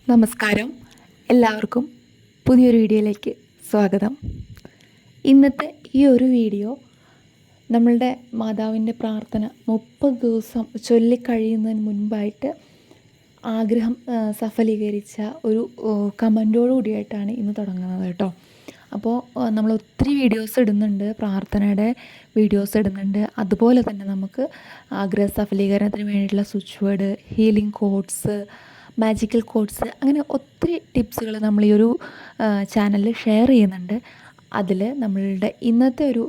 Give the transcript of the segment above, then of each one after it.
നമസ്കാരം. എല്ലാവർക്കും പുതിയൊരു വീഡിയോയിലേക്ക് സ്വാഗതം. ഇന്നത്തെ ഈ ഒരു വീഡിയോ നമ്മളുടെ മാതാവിൻ്റെ പ്രാർത്ഥന 30 ദിവസം ചൊല്ലിക്കഴിയുന്നതിന് മുൻപായിട്ട് ആഗ്രഹം സഫലീകരിച്ച ഒരു കമൻറ്റോടു കൂടിയായിട്ടാണ് ഇന്ന് തുടങ്ങുന്നത് കേട്ടോ. അപ്പോൾ നമ്മൾ ഒത്തിരി വീഡിയോസ് ഇടുന്നുണ്ട്, പ്രാർത്ഥനയുടെ വീഡിയോസ് ഇടുന്നുണ്ട്. അതുപോലെ തന്നെ നമുക്ക് ആഗ്രഹ സഫലീകരണത്തിന് വേണ്ടിയിട്ടുള്ള switch word, healing codes, magical codes, അങ്ങനെ ഒത്തിരി ടിപ്സുകൾ നമ്മൾ ഈ ഒരു ചാനലിൽ ഷെയർ ചെയ്യുന്നുണ്ട്. അതിൽ നമ്മളുടെ ഇന്നത്തെ ഒരു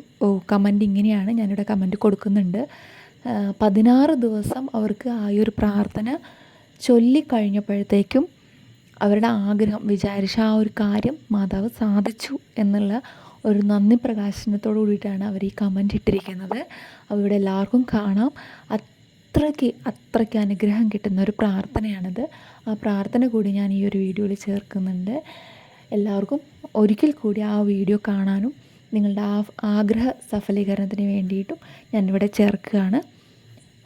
കമൻറ്റ് ഇങ്ങനെയാണ്, ഞാനിവിടെ കമൻറ്റ് കൊടുക്കുന്നുണ്ട്. 16 ദിവസം അവർക്ക് ആ ഒരു പ്രാർത്ഥന ചൊല്ലിക്കഴിഞ്ഞപ്പോഴത്തേക്കും അവരുടെ ആഗ്രഹം, വിചാരിച്ച ആ ഒരു കാര്യം മാതാവ് സാധിച്ചു എന്നുള്ള ഒരു നന്ദി പ്രകാശനത്തോടു കൂടിയിട്ടാണ് അവർ ഈ കമൻറ്റ് ഇട്ടിരിക്കുന്നത്. അവിടെ എല്ലാവർക്കും കാണാം. അത്രയ്ക്ക് അനുഗ്രഹം കിട്ടുന്ന ഒരു പ്രാർത്ഥനയാണിത്. ആ പ്രാർത്ഥന കൂടി ഞാൻ ഈ ഒരു വീഡിയോയിൽ ചേർക്കുന്നുണ്ട്. എല്ലാവർക്കും ഒരിക്കൽ കൂടി ആ വീഡിയോ കാണാനും നിങ്ങളുടെ ആ ആഗ്രഹ സഫലീകരണത്തിന് വേണ്ടിയിട്ടും ഞാനിവിടെ ചേർക്കുകയാണ്.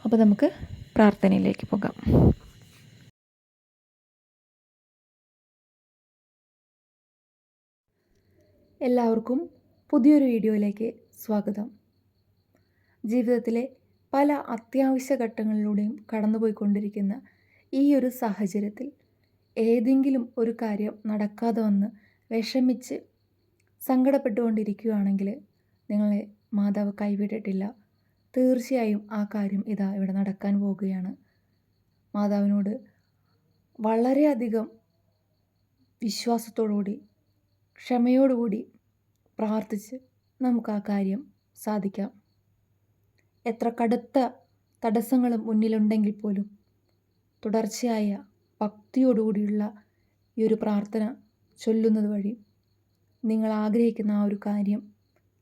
അപ്പോൾ നമുക്ക് പ്രാർത്ഥനയിലേക്ക് പോകാം. എല്ലാവർക്കും പുതിയൊരു വീഡിയോയിലേക്ക് സ്വാഗതം. ജീവിതത്തിലെ പല അത്യാവശ്യ ഘട്ടങ്ങളിലൂടെയും കടന്നുപോയിക്കൊണ്ടിരിക്കുന്ന ഈ ഒരു സാഹചര്യത്തിൽ ഏതെങ്കിലും ഒരു കാര്യം നടക്കാതെ വന്ന് വിഷമിച്ച് സങ്കടപ്പെട്ടുകൊണ്ടിരിക്കുകയാണെങ്കിൽ നിങ്ങളെ മാതാവ് കൈവിട്ടിട്ടില്ല. തീർച്ചയായും ആ കാര്യം ഇതാ ഇവിടെ നടക്കാൻ പോവുകയാണ്. മാതാവിനോട് വളരെയധികം വിശ്വാസത്തോടുകൂടി, ക്ഷമയോടുകൂടി പ്രാർത്ഥിച്ച് നമുക്ക് ആ കാര്യം സാധിക്കാം. എത്ര കടുത്ത തടസ്സങ്ങളും മുന്നിലുണ്ടെങ്കിൽ പോലും തുടർച്ചയായ ഭക്തിയോടുകൂടിയുള്ള ഈ ഒരു പ്രാർത്ഥന ചൊല്ലുന്നത് വഴി നിങ്ങൾ ആഗ്രഹിക്കുന്ന ആ ഒരു കാര്യം,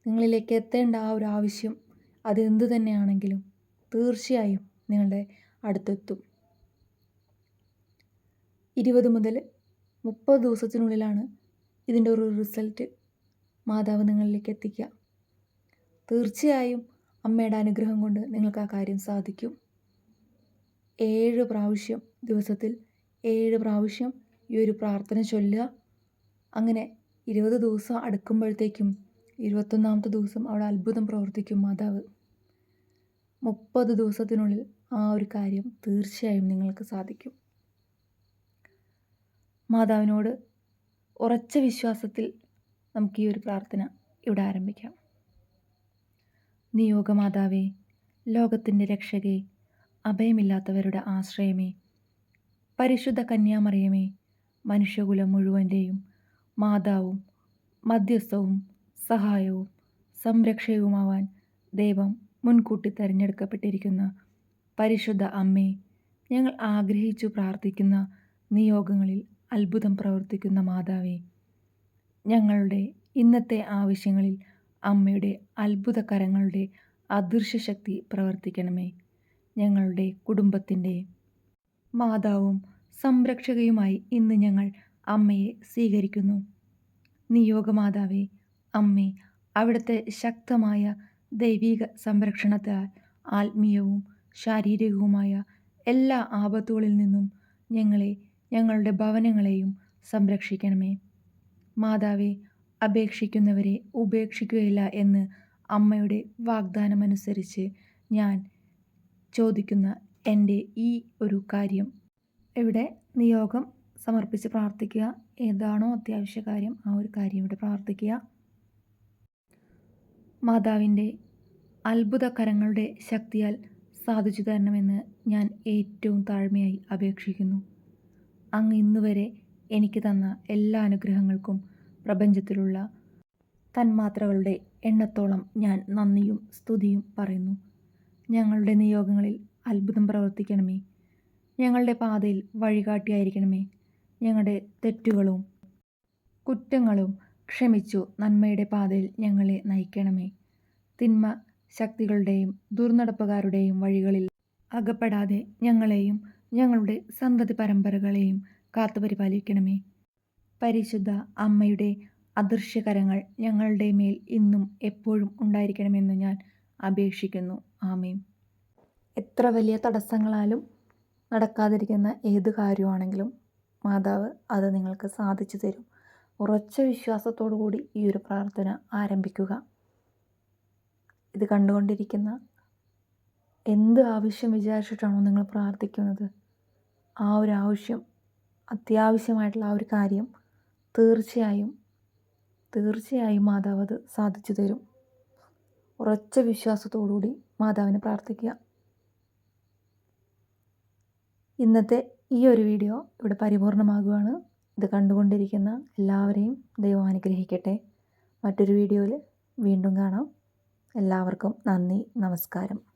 നിങ്ങളിലേക്ക് എത്തേണ്ട ആ ഒരു ആവശ്യം, അതെന്തു തന്നെയാണെങ്കിലും തീർച്ചയായും നിങ്ങളുടെ അടുത്തെത്തും. 20 മുതൽ 30 ദിവസത്തിനുള്ളിലാണ് ഇതിൻ്റെ ഒരു റിസൾട്ട് മാതാവ് നിങ്ങളിലേക്ക് എത്തിക്കുക. തീർച്ചയായും അമ്മയുടെ അനുഗ്രഹം കൊണ്ട് നിങ്ങൾക്ക് ആ കാര്യം സാധിക്കും. 7 പ്രാവശ്യം, ദിവസത്തിൽ 7 പ്രാവശ്യം ഈ ഒരു പ്രാർത്ഥന ചൊല്ലുക. അങ്ങനെ 20 ദിവസം അടുക്കുമ്പോഴത്തേക്കും 21ാമത്തെ ദിവസം അവിടെ അത്ഭുതം പ്രവർത്തിക്കും മാതാവ്. 30 ദിവസത്തിനുള്ളിൽ ആ ഒരു കാര്യം തീർച്ചയായും നിങ്ങൾക്ക് സാധിക്കും. മാതാവിനോട് ഉറച്ച വിശ്വാസത്തിൽ നമുക്ക് ഈ ഒരു പ്രാർത്ഥന ഇവിടെ ആരംഭിക്കാം. നിയോഗമാതാവേ, ലോകത്തിൻ്റെ രക്ഷകേ, അഭയമില്ലാത്തവരുടെ ആശ്രയമേ, പരിശുദ്ധ കന്യാമറിയമേ, മനുഷ്യകുലം മുഴുവൻ്റെയും മാതാവും മധ്യസ്ഥവും സഹായവും സംരക്ഷകവുമാവാൻ ദൈവം മുൻകൂട്ടി തിരഞ്ഞെടുക്കപ്പെട്ടിരിക്കുന്ന പരിശുദ്ധ അമ്മേ, ഞങ്ങൾ ആഗ്രഹിച്ചു പ്രാർത്ഥിക്കുന്ന നിയോഗങ്ങളിൽ അത്ഭുതം പ്രവർത്തിക്കുന്ന മാതാവേ, ഞങ്ങളുടെ ഇന്നത്തെ ആവശ്യങ്ങളിൽ അമ്മയുടെ അത്ഭുത കരങ്ങളുടെ അദൃശ്യശക്തി പ്രവർത്തിക്കണമേ. ഞങ്ങളുടെ കുടുംബത്തിൻ്റെ മാതാവും സംരക്ഷകയുമായി ഇന്ന് ഞങ്ങൾ അമ്മയെ സ്വീകരിക്കുന്നു. നിയോഗമാതാവേ, അമ്മേ, അവിടുത്തെ ശക്തമായ ദൈവിക സംരക്ഷണത്താൽ ആത്മീയവും ശാരീരികവുമായ എല്ലാ ആപത്തുകളിൽ നിന്നും ഞങ്ങളെ, ഞങ്ങളുടെ ഭവനങ്ങളെയും സംരക്ഷിക്കണമേ. മാതാവേ, അപേക്ഷിക്കുന്നവരെ ഉപേക്ഷിക്കുകയില്ല എന്ന് അമ്മയുടെ വാഗ്ദാനമനുസരിച്ച് ഞാൻ ചോദിക്കുന്ന എൻ്റെ ഈ ഒരു കാര്യം ഇവിടെ നിയോഗം സമർപ്പിച്ച് പ്രാർത്ഥിക്കുക. ഏതാണോ അത്യാവശ്യ കാര്യം ആ ഒരു കാര്യം ഇവിടെ പ്രാർത്ഥിക്കുക. മാതാവിൻ്റെ അത്ഭുത കരങ്ങളുടെ ശക്തിയാൽ സാധിച്ചു തരണമെന്ന് ഞാൻ ഏറ്റവും താഴ്മയായി അപേക്ഷിക്കുന്നു. അങ്ങ് ഇന്നുവരെ എനിക്ക് തന്ന എല്ലാ അനുഗ്രഹങ്ങൾക്കും പ്രപഞ്ചത്തിലുള്ള തന്മാത്രകളുടെ എണ്ണത്തോളം ഞാൻ നന്ദിയും സ്തുതിയും പറയുന്നു. ഞങ്ങളുടെ നിയോഗങ്ങളിൽ അത്ഭുതം പ്രവർത്തിക്കണമേ. ഞങ്ങളുടെ പാതയിൽ വഴികാട്ടിയായിരിക്കണമേ. ഞങ്ങളുടെ തെറ്റുകളും കുറ്റങ്ങളും ക്ഷമിച്ചു നന്മയുടെ പാതയിൽ ഞങ്ങളെ നയിക്കണമേ. തിന്മ ശക്തികളുടെയും ദുർനടപ്പുകാരുടെയും വഴികളിൽ അകപ്പെടാതെ ഞങ്ങളെയും ഞങ്ങളുടെ സന്തതി പരമ്പരകളെയും കാത്തുപരിപാലിക്കണമേ. പരിശുദ്ധ അമ്മയുടെ അദൃശ്യകരങ്ങൾ ഞങ്ങളുടെ മേൽ ഇന്നും എപ്പോഴും ഉണ്ടായിരിക്കണമെന്ന് ഞാൻ അപേക്ഷിക്കുന്നു. ആമേൻ. എത്ര വലിയ തടസ്സങ്ങളാലും നടക്കാതിരിക്കുന്ന ഏത് കാര്യമാണെങ്കിലും മാതാവ് അത് നിങ്ങൾക്ക് സാധിച്ചു തരും. ഉറച്ച വിശ്വാസത്തോടു കൂടി ഈ ഒരു പ്രാർത്ഥന ആരംഭിക്കുക. ഇത് കണ്ടുകൊണ്ടിരിക്കുന്ന എന്ത് ആവശ്യം വിചാരിച്ചിട്ടാണോ നിങ്ങൾ പ്രാർത്ഥിക്കുന്നത്, ആ ഒരു ആവശ്യം, അത്യാവശ്യമായിട്ടുള്ള ആ ഒരു കാര്യം തീർച്ചയായും മാതാവ് അത് സാധിച്ചു തരും. ഉറച്ച വിശ്വാസത്തോടുകൂടി മാതാവിനെ പ്രാർത്ഥിക്കുക. ഇന്നത്തെ ഈ ഒരു വീഡിയോ ഇവിടെ പരിപൂർണമാകുകയാണ്. ഇത് കണ്ടുകൊണ്ടിരിക്കുന്ന എല്ലാവരെയും ദൈവം അനുഗ്രഹിക്കട്ടെ. മറ്റൊരു വീഡിയോയിൽ വീണ്ടും കാണാം. എല്ലാവർക്കും നന്ദി, നമസ്കാരം.